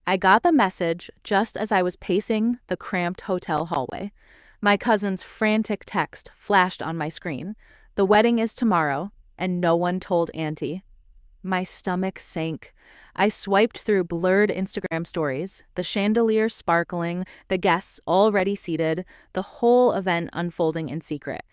I got the message just as I was pacing the cramped hotel hallway. My cousin's frantic text flashed on my screen. The wedding is tomorrow, and no one told Auntie. My stomach sank. I swiped through blurred Instagram stories, the chandelier sparkling, the guests already seated, the whole event unfolding in secret.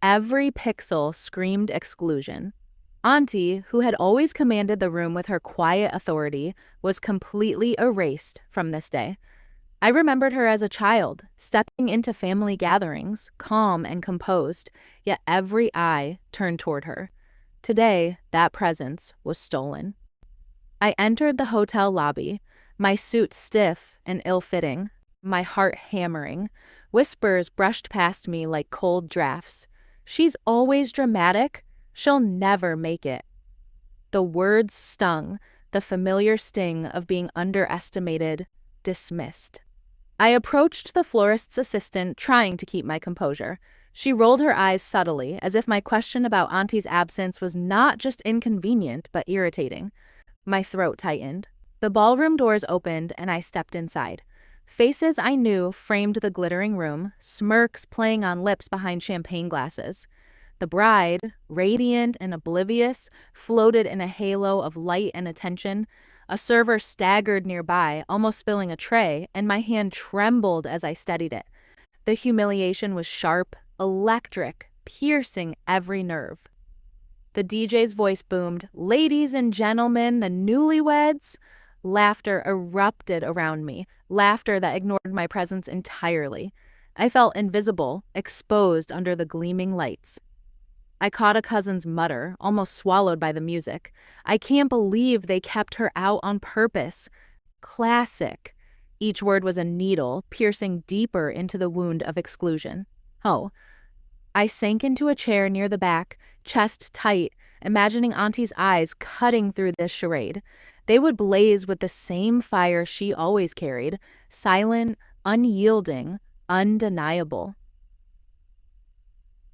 Every pixel screamed exclusion. Auntie, who had always commanded the room with her quiet authority, was completely erased from this day. I remembered her as a child, stepping into family gatherings, calm and composed, yet every eye turned toward her. Today, that presence was stolen. I entered the hotel lobby, my suit stiff and ill-fitting, my heart hammering. Whispers brushed past me like cold drafts. She's always dramatic. She'll never make it. The words stung, the familiar sting of being underestimated, dismissed. I approached the florist's assistant, trying to keep my composure. She rolled her eyes subtly, as if my question about Auntie's absence was not just inconvenient, but irritating. My throat tightened. The ballroom doors opened, and I stepped inside. Faces I knew framed the glittering room, smirks playing on lips behind champagne glasses. The bride, radiant and oblivious, floated in a halo of light and attention. A server staggered nearby, almost spilling a tray, and my hand trembled as I steadied it. The humiliation was sharp, electric, piercing every nerve. The DJ's voice boomed, "Ladies and gentlemen, the newlyweds." Laughter erupted around me, laughter that ignored my presence entirely. I felt invisible, exposed under the gleaming lights. I caught a cousin's mutter, almost swallowed by the music. "I can't believe they kept her out on purpose." Classic. Each word was a needle, piercing deeper into the wound of exclusion. Oh. I sank into a chair near the back, chest tight, imagining Auntie's eyes cutting through this charade. They would blaze with the same fire she always carried, silent, unyielding, undeniable.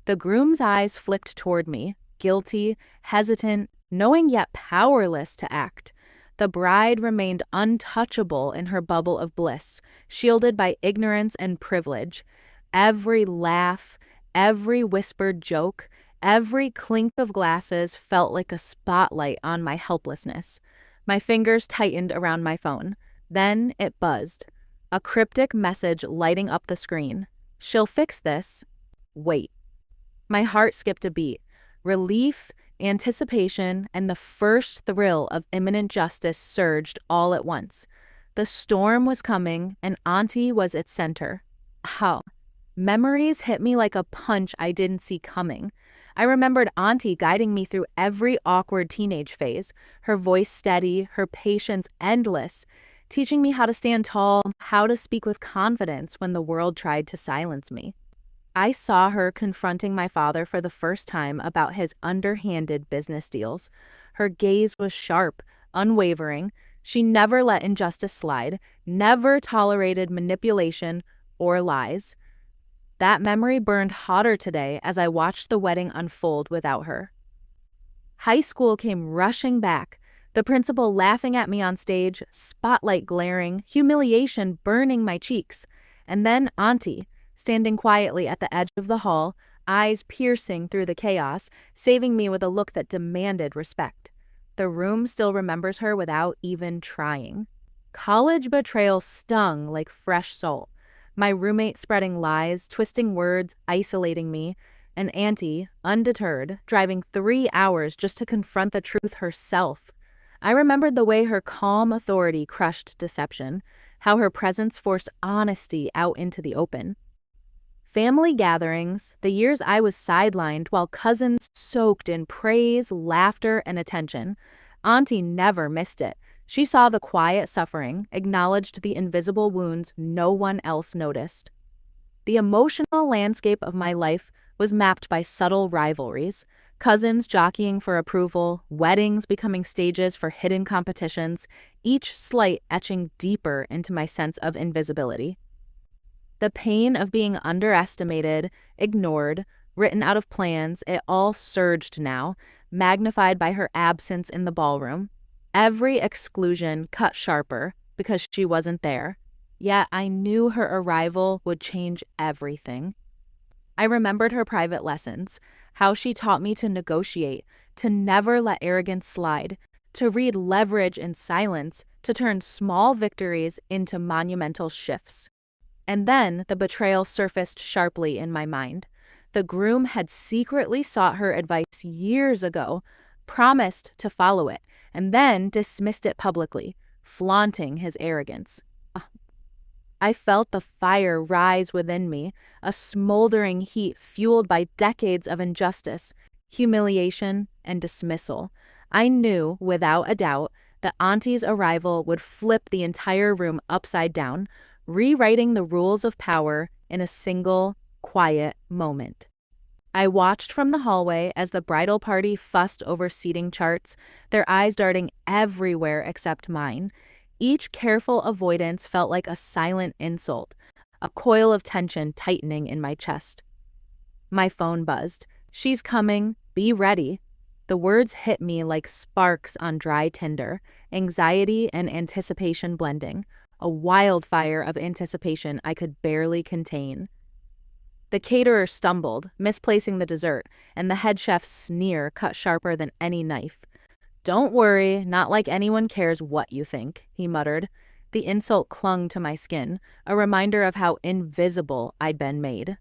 The groom's eyes flicked toward me, guilty, hesitant, knowing yet powerless to act. The bride remained untouchable in her bubble of bliss, shielded by ignorance and privilege. Every laugh, every whispered joke, every clink of glasses felt like a spotlight on my helplessness. My fingers tightened around my phone. Then it buzzed. A cryptic message lighting up the screen. "She'll fix this. Wait." My heart skipped a beat. Relief, anticipation, and the first thrill of imminent justice surged all at once. The storm was coming, and Auntie was its center. How? Memories hit me like a punch I didn't see coming. I remembered Auntie guiding me through every awkward teenage phase, her voice steady, her patience endless, teaching me how to stand tall, how to speak with confidence when the world tried to silence me. I saw her confronting my father for the first time about his underhanded business deals. Her gaze was sharp, unwavering. She never let injustice slide, never tolerated manipulation or lies. That memory burned hotter today as I watched the wedding unfold without her. High school came rushing back, the principal laughing at me on stage, spotlight glaring, humiliation burning my cheeks. And then Auntie, standing quietly at the edge of the hall, eyes piercing through the chaos, saving me with a look that demanded respect. The room still remembers her without even trying. College betrayal stung like fresh salt. My roommate spreading lies, twisting words, isolating me, and Auntie, undeterred, driving 3 hours just to confront the truth herself. I remembered the way her calm authority crushed deception, how her presence forced honesty out into the open. Family gatherings, the years I was sidelined while cousins soaked in praise, laughter, and attention. Auntie never missed it. She saw the quiet suffering, acknowledged the invisible wounds no one else noticed. The emotional landscape of my life was mapped by subtle rivalries, cousins jockeying for approval, weddings becoming stages for hidden competitions, each slight etching deeper into my sense of invisibility. The pain of being underestimated, ignored, written out of plans, it all surged now, magnified by her absence in the ballroom. Every exclusion cut sharper, because she wasn't there. Yet I knew her arrival would change everything. I remembered her private lessons, how she taught me to negotiate, to never let arrogance slide, to read leverage in silence, to turn small victories into monumental shifts. And then the betrayal surfaced sharply in my mind. The groom had secretly sought her advice years ago, promised to follow it, and then dismissed it publicly, flaunting his arrogance. I felt the fire rise within me, a smoldering heat fueled by decades of injustice, humiliation, and dismissal. I knew, without a doubt, that Auntie's arrival would flip the entire room upside down, rewriting the rules of power in a single, quiet moment. I watched from the hallway as the bridal party fussed over seating charts, their eyes darting everywhere except mine. Each careful avoidance felt like a silent insult, a coil of tension tightening in my chest. My phone buzzed. "She's coming. Be ready." The words hit me like sparks on dry tinder, anxiety and anticipation blending, a wildfire of anticipation I could barely contain. The caterer stumbled, misplacing the dessert, and the head chef's sneer cut sharper than any knife. "Don't worry, not like anyone cares what you think," he muttered. The insult clung to my skin, a reminder of how invisible I'd been made.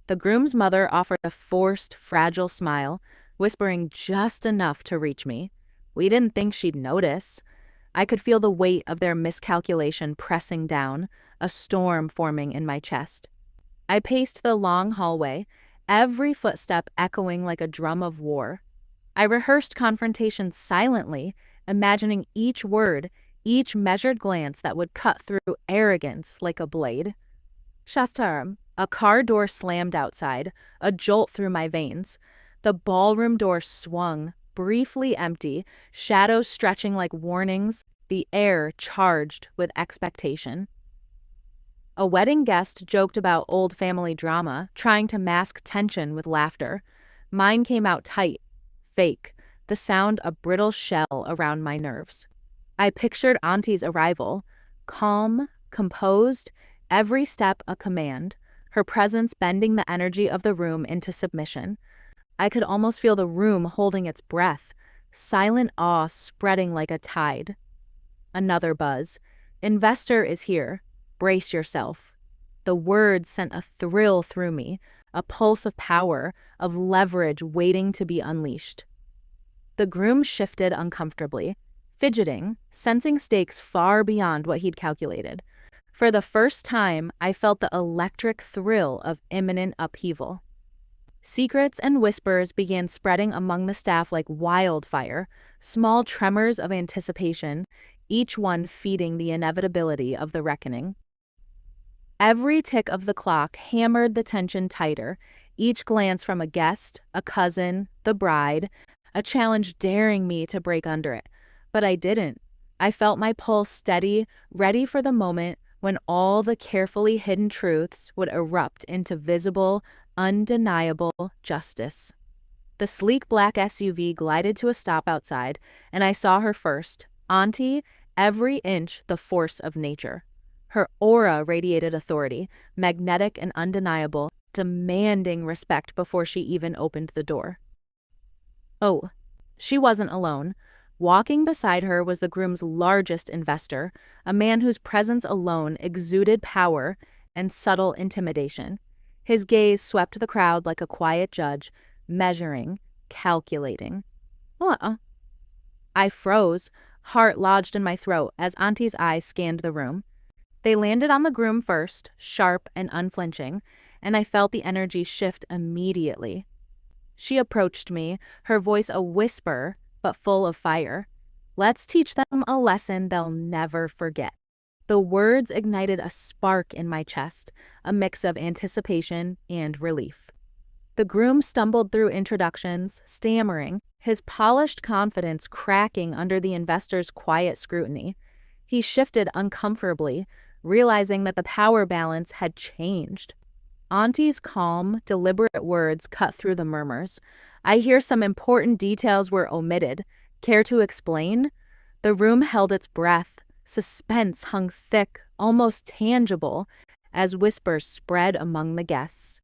The groom's mother offered a forced, fragile smile, whispering just enough to reach me. We didn't think she'd notice. I could feel the weight of their miscalculation pressing down, a storm forming in my chest. I paced the long hallway, every footstep echoing like a drum of war. I rehearsed confrontation silently, imagining each word, each measured glance that would cut through arrogance like a blade. Shataram. A car door slammed outside, a jolt through my veins. The ballroom door swung, briefly empty, shadows stretching like warnings, the air charged with expectation. A wedding guest joked about old family drama, trying to mask tension with laughter. Mine came out tight, fake, the sound a brittle shell around my nerves. I pictured Auntie's arrival, calm, composed, every step a command, her presence bending the energy of the room into submission. I could almost feel the room holding its breath, silent awe spreading like a tide. Another buzz. "Investor is here. Brace yourself." The words sent a thrill through me, a pulse of power, of leverage waiting to be unleashed. The groom shifted uncomfortably, fidgeting, sensing stakes far beyond what he'd calculated. For the first time, I felt the electric thrill of imminent upheaval. Secrets and whispers began spreading among the staff like wildfire, small tremors of anticipation, each one feeding the inevitability of the reckoning. Every tick of the clock hammered the tension tighter, each glance from a guest, a cousin, the bride, a challenge daring me to break under it. But I didn't. I felt my pulse steady, ready for the moment when all the carefully hidden truths would erupt into visible, undeniable justice. The sleek black SUV glided to a stop outside, and I saw her first, Aunty, every inch the force of nature. Her aura radiated authority, magnetic and undeniable, demanding respect before she even opened the door. Oh, she wasn't alone. Walking beside her was the groom's largest investor, a man whose presence alone exuded power and subtle intimidation. His gaze swept the crowd like a quiet judge, measuring, calculating. I froze, heart lodged in my throat as Auntie's eyes scanned the room. They landed on the groom first, sharp and unflinching, and I felt the energy shift immediately. She approached me, her voice a whisper, but full of fire. "Let's teach them a lesson they'll never forget." The words ignited a spark in my chest, a mix of anticipation and relief. The groom stumbled through introductions, stammering, his polished confidence cracking under the investor's quiet scrutiny. He shifted uncomfortably, realizing that the power balance had changed. Auntie's calm, deliberate words cut through the murmurs. "I hear some important details were omitted. Care to explain?" The room held its breath, Suspense hung thick, almost tangible, as whispers spread among the guests.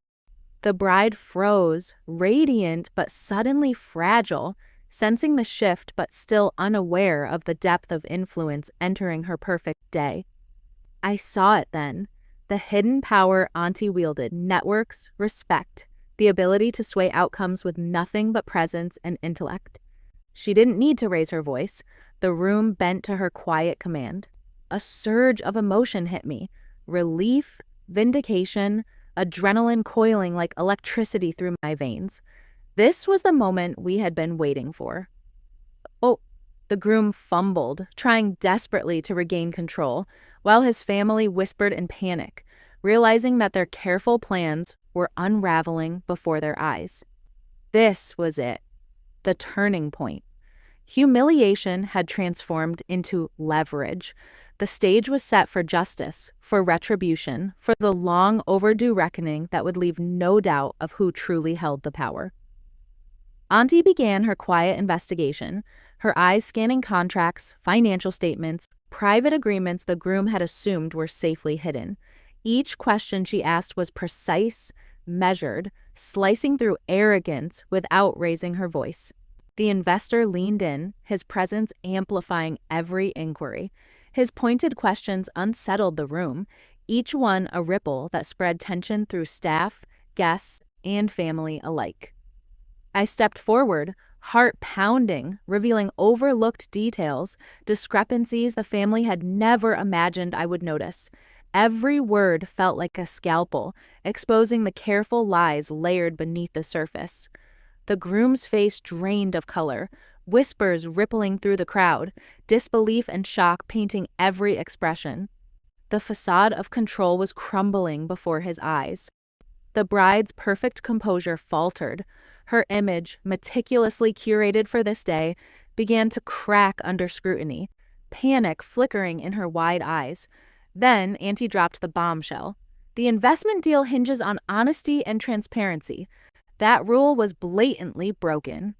The bride froze, radiant but suddenly fragile, sensing the shift but still unaware of the depth of influence entering her perfect day. I saw it then. The hidden power Aunty wielded: networks, respect, the ability to sway outcomes with nothing but presence and intellect. She didn't need to raise her voice. The room bent to her quiet command. A surge of emotion hit me: relief, vindication, adrenaline coiling like electricity through my veins. This was the moment we had been waiting for. Oh, the groom fumbled, trying desperately to regain control, while his family whispered in panic, realizing that their careful plans were unraveling before their eyes. This was it, the turning point. Humiliation had transformed into leverage. The stage was set for justice, for retribution, for the long overdue reckoning that would leave no doubt of who truly held the power. Aunty began her quiet investigation, her eyes scanning contracts, financial statements, private agreements the groom had assumed were safely hidden. Each question she asked was precise, measured, slicing through arrogance without raising her voice. The investor leaned in, his presence amplifying every inquiry. His pointed questions unsettled the room, each one a ripple that spread tension through staff, guests, and family alike. I stepped forward, heart pounding, revealing overlooked details, discrepancies the family had never imagined I would notice. Every word felt like a scalpel, exposing the careful lies layered beneath the surface. The groom's face drained of color, whispers rippling through the crowd, disbelief and shock painting every expression. The facade of control was crumbling before his eyes. The bride's perfect composure faltered. Her image, meticulously curated for this day, began to crack under scrutiny, panic flickering in her wide eyes. Then Aunty dropped the bombshell. The investment deal hinges on honesty and transparency. That rule was blatantly broken.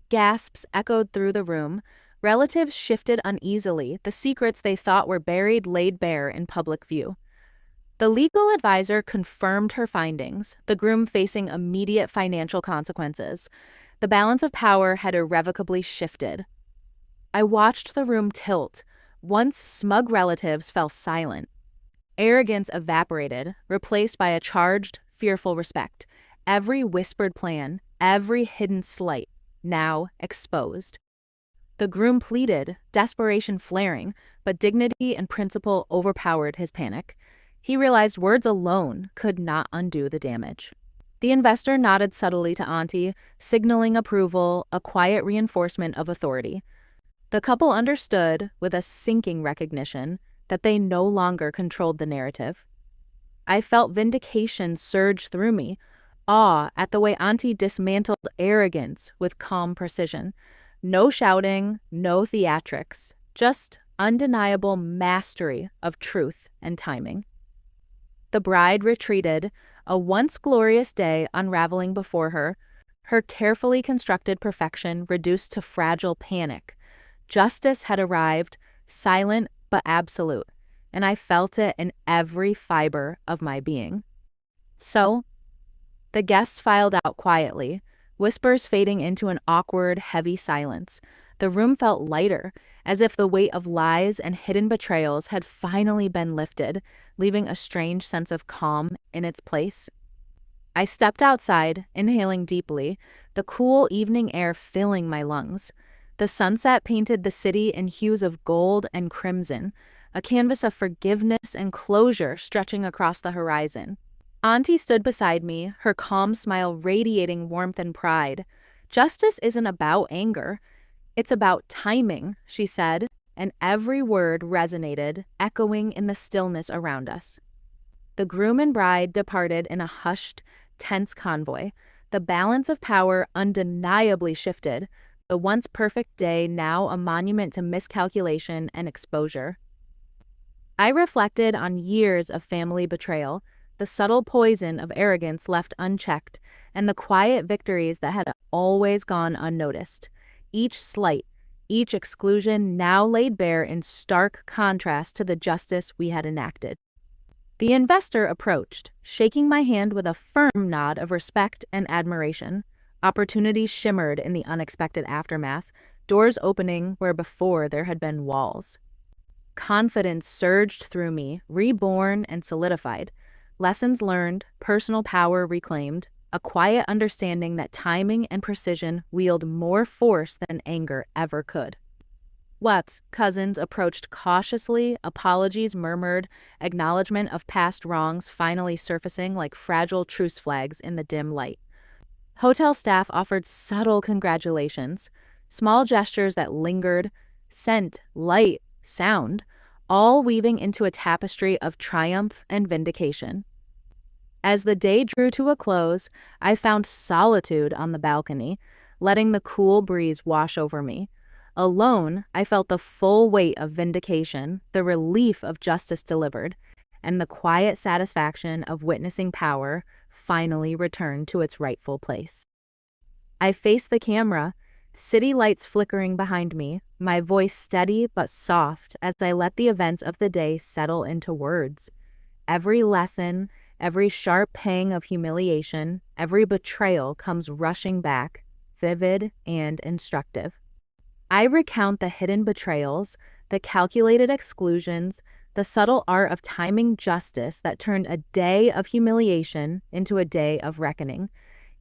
Gasps echoed through the room. Relatives shifted uneasily, the secrets they thought were buried laid bare in public view. The legal advisor confirmed her findings, the groom facing immediate financial consequences. The balance of power had irrevocably shifted. I watched the room tilt. Once smug relatives fell silent. Arrogance evaporated, replaced by a charged, fearful respect. Every whispered plan, every hidden slight, now exposed. The groom pleaded, desperation flaring, but dignity and principle overpowered his panic. He realized words alone could not undo the damage. The investor nodded subtly to Aunty, signaling approval, a quiet reinforcement of authority. The couple understood, with a sinking recognition, that they no longer controlled the narrative. I felt vindication surge through me, awe at the way Aunty dismantled arrogance with calm precision. No shouting, no theatrics, just undeniable mastery of truth and timing. The bride retreated, a once glorious day unraveling before her, her carefully constructed perfection reduced to fragile panic. Justice had arrived, silent but absolute, and I felt it in every fiber of my being. So, the guests filed out quietly, whispers fading into an awkward, heavy silence. The room felt lighter, as if the weight of lies and hidden betrayals had finally been lifted, leaving a strange sense of calm in its place. I stepped outside, inhaling deeply, the cool evening air filling my lungs. The sunset painted the city in hues of gold and crimson, a canvas of forgiveness and closure stretching across the horizon. Aunty stood beside me, her calm smile radiating warmth and pride. Justice isn't about anger. It's about timing, she said, and every word resonated, echoing in the stillness around us. The groom and bride departed in a hushed, tense convoy. The balance of power undeniably shifted, the once perfect day now a monument to miscalculation and exposure. I reflected on years of family betrayal, the subtle poison of arrogance left unchecked, and the quiet victories that had always gone unnoticed. Each slight, each exclusion now laid bare in stark contrast to the justice we had enacted. The investor approached, shaking my hand with a firm nod of respect and admiration. Opportunities shimmered in the unexpected aftermath, doors opening where before there had been walls. Confidence surged through me, reborn and solidified. Lessons learned, personal power reclaimed, a quiet understanding that timing and precision wield more force than anger ever could. What's cousins approached cautiously, apologies murmured, acknowledgement of past wrongs finally surfacing like fragile truce flags in the dim light. Hotel staff offered subtle congratulations, small gestures that lingered, scent, light, sound, all weaving into a tapestry of triumph and vindication. As the day drew to a close, I found solitude on the balcony, letting the cool breeze wash over me. Alone, I felt the full weight of vindication, the relief of justice delivered, and the quiet satisfaction of witnessing power finally return to its rightful place. I faced the camera, city lights flickering behind me, my voice steady but soft as I let the events of the day settle into words. Every lesson, every sharp pang of humiliation, every betrayal comes rushing back, vivid and instructive. I recount the hidden betrayals, the calculated exclusions, the subtle art of timing justice that turned a day of humiliation into a day of reckoning.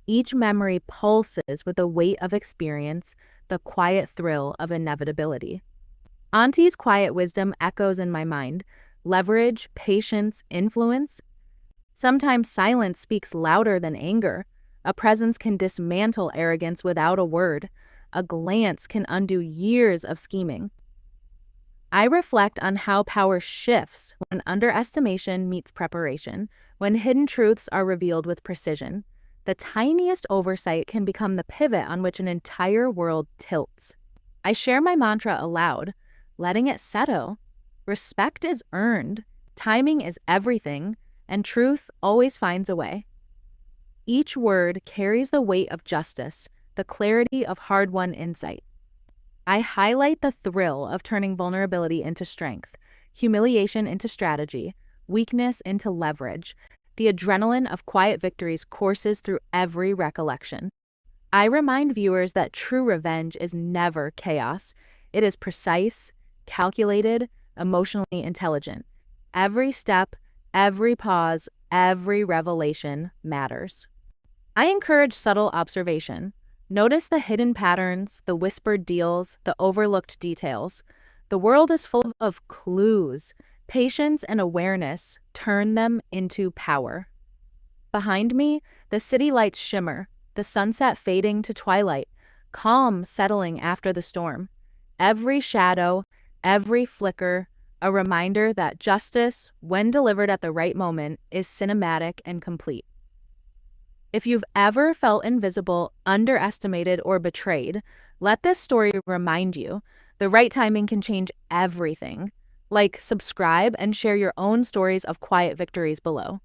Each memory pulses with the weight of experience, the quiet thrill of inevitability. Auntie's quiet wisdom echoes in my mind. Leverage, patience, influence. Sometimes silence speaks louder than anger. A presence can dismantle arrogance without a word. A glance can undo years of scheming. I reflect on how power shifts when underestimation meets preparation, when hidden truths are revealed with precision. The tiniest oversight can become the pivot on which an entire world tilts. I share my mantra aloud, letting it settle. Respect is earned, timing is everything, and truth always finds a way. Each word carries the weight of justice, the clarity of hard-won insight. I highlight the thrill of turning vulnerability into strength, humiliation into strategy, weakness into leverage. The adrenaline of quiet victories courses through every recollection. I remind viewers that true revenge is never chaos. It is precise, calculated, emotionally intelligent. Every step, every pause, every revelation matters. I encourage subtle observation. Notice the hidden patterns, the whispered deals, the overlooked details. The world is full of clues. Patience and awareness turn them into power. Behind me, the city lights shimmer, the sunset fading to twilight, calm settling after the storm. Every shadow, every flicker, a reminder that justice, when delivered at the right moment, is cinematic and complete. If you've ever felt invisible, underestimated, or betrayed, let this story remind you the right timing can change everything. Like, subscribe, and share your own stories of quiet victories below.